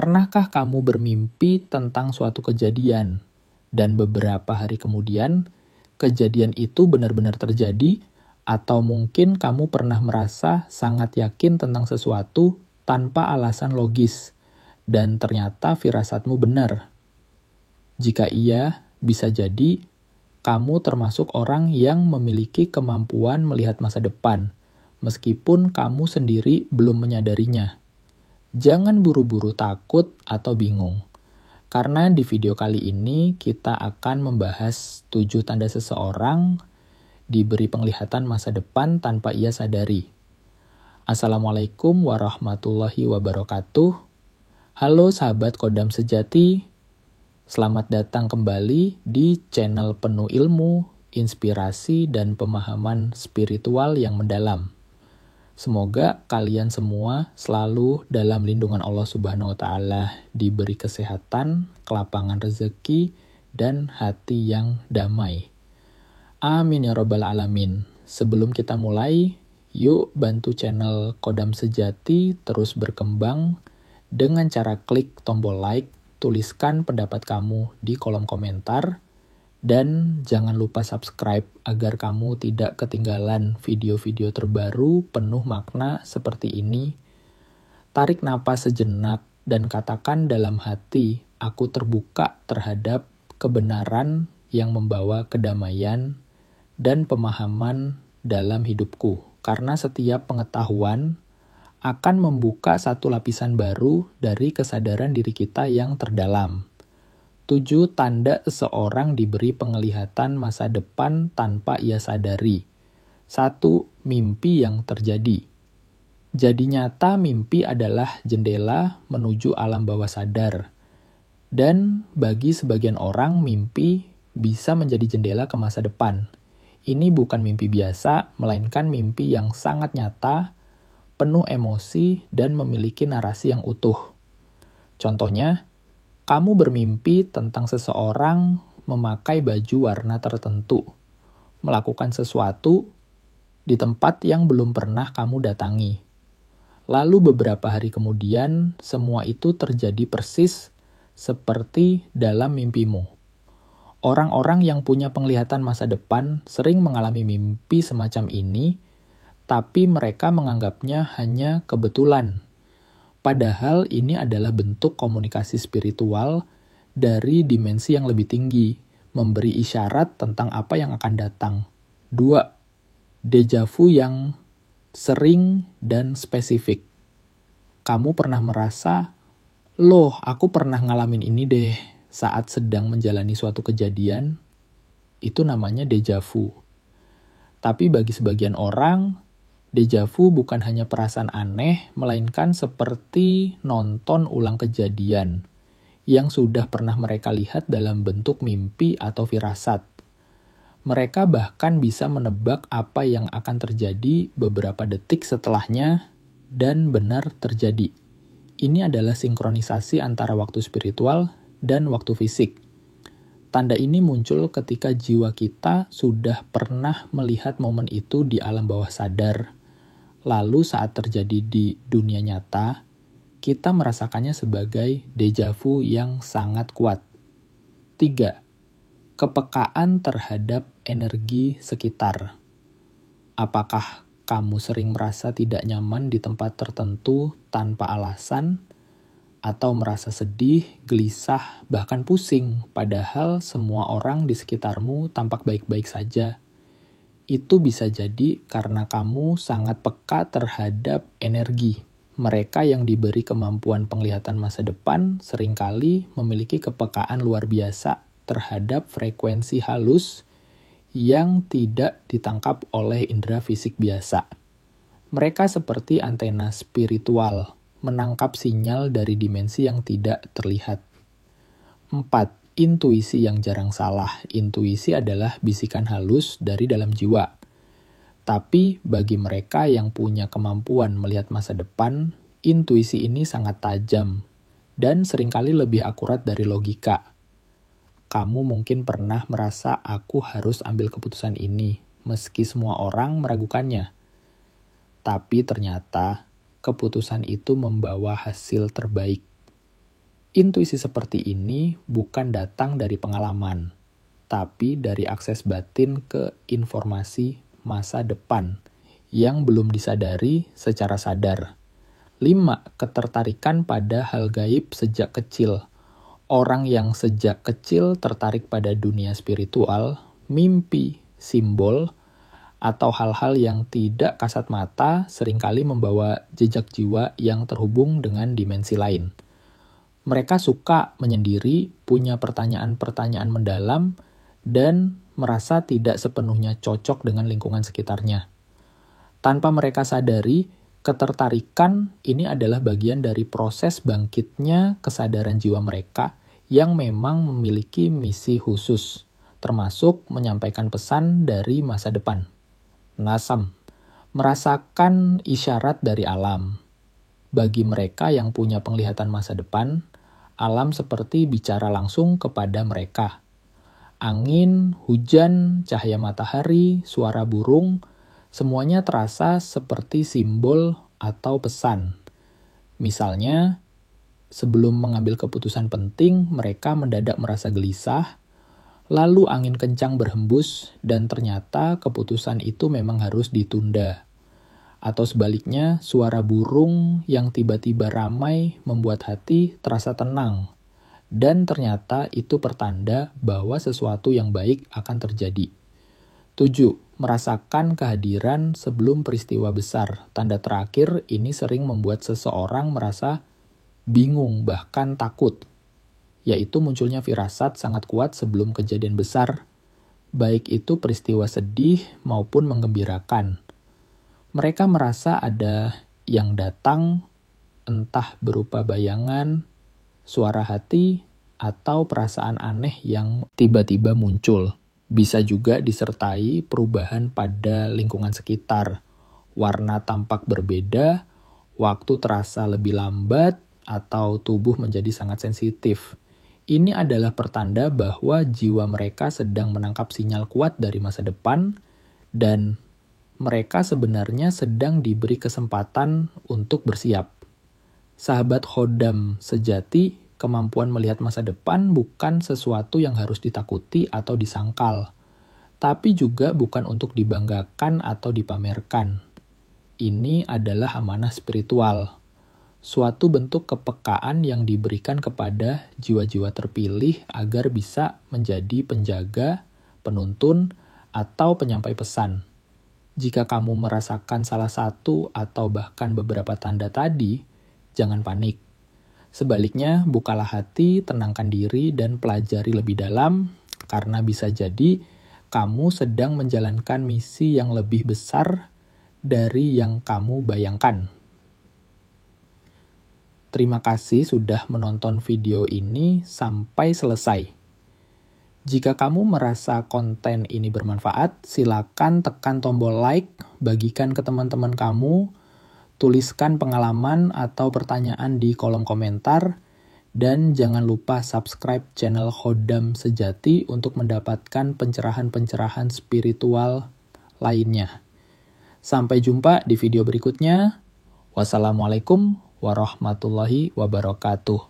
Pernahkah kamu bermimpi tentang suatu kejadian, dan beberapa hari kemudian, kejadian itu benar-benar terjadi, atau mungkin kamu pernah merasa sangat yakin tentang sesuatu tanpa alasan logis, dan ternyata firasatmu benar? Jika iya, bisa jadi kamu termasuk orang yang memiliki kemampuan melihat masa depan, meskipun kamu sendiri belum menyadarinya. Jangan buru-buru takut atau bingung, karena di video kali ini kita akan membahas 7 tanda seseorang diberi penglihatan masa depan tanpa ia sadari. Assalamualaikum warahmatullahi wabarakatuh. Halo sahabat Kodam Sejati, selamat datang kembali di channel penuh ilmu, inspirasi, dan pemahaman spiritual yang mendalam. Semoga kalian semua selalu dalam lindungan Allah Subhanahu wa Ta'ala, diberi kesehatan, kelapangan rezeki, dan hati yang damai. Amin ya Rabbal Alamin. Sebelum kita mulai, yuk bantu channel Kodam Sejati terus berkembang dengan cara klik tombol like, tuliskan pendapat kamu di kolom komentar, dan jangan lupa subscribe agar kamu tidak ketinggalan video-video terbaru penuh makna seperti ini. Tarik napas sejenak dan katakan dalam hati, aku terbuka terhadap kebenaran yang membawa kedamaian dan pemahaman dalam hidupku. Karena setiap pengetahuan akan membuka satu lapisan baru dari kesadaran diri kita yang terdalam. 7 tanda seseorang diberi penglihatan masa depan tanpa ia sadari. 1. Mimpi yang terjadi. Jadi nyata mimpi adalah jendela menuju alam bawah sadar. Dan bagi sebagian orang, mimpi bisa menjadi jendela ke masa depan. Ini bukan mimpi biasa, melainkan mimpi yang sangat nyata, penuh emosi, dan memiliki narasi yang utuh. Contohnya, kamu bermimpi tentang seseorang memakai baju warna tertentu, melakukan sesuatu di tempat yang belum pernah kamu datangi. Lalu beberapa hari kemudian, semua itu terjadi persis seperti dalam mimpimu. Orang-orang yang punya penglihatan masa depan sering mengalami mimpi semacam ini, tapi mereka menganggapnya hanya kebetulan. Padahal ini adalah bentuk komunikasi spiritual dari dimensi yang lebih tinggi, memberi isyarat tentang apa yang akan datang. 2. Deja vu yang sering dan spesifik. Kamu pernah merasa, loh aku pernah ngalamin ini deh saat sedang menjalani suatu kejadian. Itu namanya deja vu. Tapi bagi sebagian orang, deja vu bukan hanya perasaan aneh, melainkan seperti nonton ulang kejadian yang sudah pernah mereka lihat dalam bentuk mimpi atau firasat. Mereka bahkan bisa menebak apa yang akan terjadi beberapa detik setelahnya dan benar terjadi. Ini adalah sinkronisasi antara waktu spiritual dan waktu fisik. Tanda ini muncul ketika jiwa kita sudah pernah melihat momen itu di alam bawah sadar. Lalu saat terjadi di dunia nyata, kita merasakannya sebagai deja vu yang sangat kuat. 3. Kepekaan terhadap energi sekitar. Apakah kamu sering merasa tidak nyaman di tempat tertentu tanpa alasan, atau merasa sedih, gelisah, bahkan pusing, padahal semua orang di sekitarmu tampak baik-baik saja? Itu bisa jadi karena kamu sangat peka terhadap energi. Mereka yang diberi kemampuan penglihatan masa depan seringkali memiliki kepekaan luar biasa terhadap frekuensi halus yang tidak ditangkap oleh indera fisik biasa. Mereka seperti antena spiritual, menangkap sinyal dari dimensi yang tidak terlihat. 4. Intuisi yang jarang salah. Intuisi adalah bisikan halus dari dalam jiwa. Tapi bagi mereka yang punya kemampuan melihat masa depan, intuisi ini sangat tajam dan seringkali lebih akurat dari logika. Kamu mungkin pernah merasa aku harus ambil keputusan ini, meski semua orang meragukannya. Tapi ternyata keputusan itu membawa hasil terbaik. Intuisi seperti ini bukan datang dari pengalaman, tapi dari akses batin ke informasi masa depan yang belum disadari secara sadar. 5. Ketertarikan pada hal gaib sejak kecil. Orang yang sejak kecil tertarik pada dunia spiritual, mimpi, simbol, atau hal-hal yang tidak kasat mata seringkali membawa jejak jiwa yang terhubung dengan dimensi lain. Mereka suka menyendiri, punya pertanyaan-pertanyaan mendalam, dan merasa tidak sepenuhnya cocok dengan lingkungan sekitarnya. Tanpa mereka sadari, ketertarikan ini adalah bagian dari proses bangkitnya kesadaran jiwa mereka yang memang memiliki misi khusus, termasuk menyampaikan pesan dari masa depan. Nasam, merasakan isyarat dari alam. Bagi mereka yang punya penglihatan masa depan, alam seperti bicara langsung kepada mereka. Angin, hujan, cahaya matahari, suara burung, semuanya terasa seperti simbol atau pesan. Misalnya, sebelum mengambil keputusan penting, mereka mendadak merasa gelisah, lalu angin kencang berhembus, dan ternyata keputusan itu memang harus ditunda. Atau sebaliknya, suara burung yang tiba-tiba ramai membuat hati terasa tenang, dan ternyata itu pertanda bahwa sesuatu yang baik akan terjadi. 7. Merasakan kehadiran sebelum peristiwa besar. Tanda terakhir ini sering membuat seseorang merasa bingung, bahkan takut, yaitu munculnya firasat sangat kuat sebelum kejadian besar, baik itu peristiwa sedih maupun menggembirakan. Mereka merasa ada yang datang, entah berupa bayangan, suara hati, atau perasaan aneh yang tiba-tiba muncul. Bisa juga disertai perubahan pada lingkungan sekitar. Warna tampak berbeda, waktu terasa lebih lambat, atau tubuh menjadi sangat sensitif. Ini adalah pertanda bahwa jiwa mereka sedang menangkap sinyal kuat dari masa depan, dan mereka sebenarnya sedang diberi kesempatan untuk bersiap. Sahabat Khodam sejati, kemampuan melihat masa depan bukan sesuatu yang harus ditakuti atau disangkal, tapi juga bukan untuk dibanggakan atau dipamerkan. Ini adalah amanah spiritual, suatu bentuk kepekaan yang diberikan kepada jiwa-jiwa terpilih agar bisa menjadi penjaga, penuntun, atau penyampai pesan. Jika kamu merasakan salah satu atau bahkan beberapa tanda tadi, jangan panik. Sebaliknya, bukalah hati, tenangkan diri, dan pelajari lebih dalam, karena bisa jadi kamu sedang menjalankan misi yang lebih besar dari yang kamu bayangkan. Terima kasih sudah menonton video ini sampai selesai. Jika kamu merasa konten ini bermanfaat, silakan tekan tombol like, bagikan ke teman-teman kamu, tuliskan pengalaman atau pertanyaan di kolom komentar, dan jangan lupa subscribe channel Khodam Sejati untuk mendapatkan pencerahan-pencerahan spiritual lainnya. Sampai jumpa di video berikutnya. Wassalamualaikum warahmatullahi wabarakatuh.